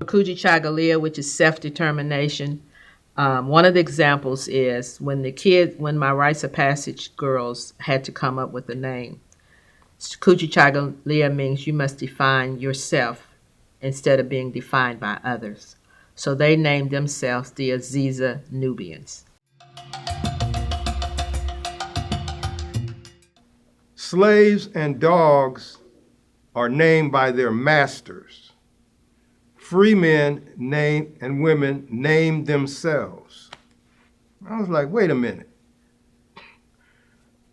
Kujichagulia, which is self-determination. One of the examples is when my rites of passage girls had to come up with a name. Kujichagulia means you must define yourself instead of being defined by others. So they named themselves the Aziza Nubians. Slaves and dogs are named by their masters. Free men and women name themselves. I was like, wait a minute.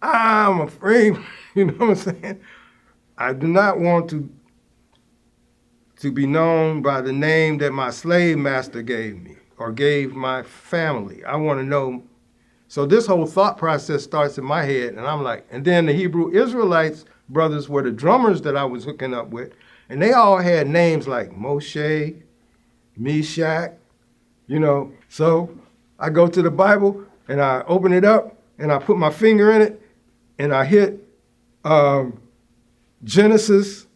I'm a free, you know what I'm saying? I do not want to be known by the name that my slave master gave me or gave my family. I want to know. So this whole thought process starts in my head, and I'm like, and then the Hebrew Israelites brothers were the drummers that I was hooking up with, and they all had names like Moshe, Meshach, you know. So I go to the Bible, and I open it up, and I put my finger in it, and I hit Genesis,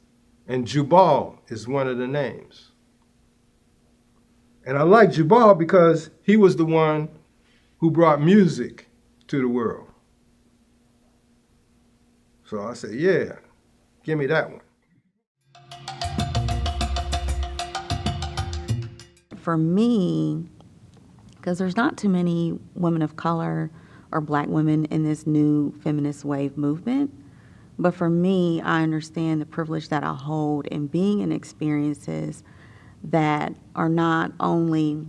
and Jubal is one of the names. And I like Jubal because he was the one who brought music to the world. So I said, yeah, give me that one. For me, because there's not too many women of color or black women in this new feminist wave movement, but for me, I understand the privilege that I hold in being in experiences that are not only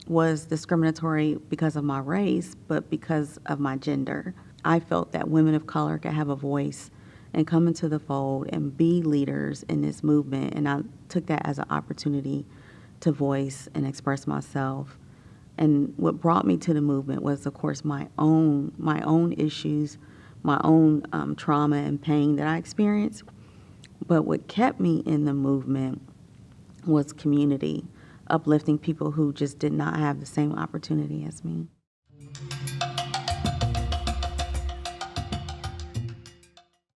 was discriminatory because of my race, but because of my gender. I felt that women of color could have a voice and come into the fold and be leaders in this movement, and I took that as an opportunity to voice and express myself. And what brought me to the movement was, of course, my own issues, my own trauma and pain that I experienced. But what kept me in the movement was community, uplifting people who just did not have the same opportunity as me.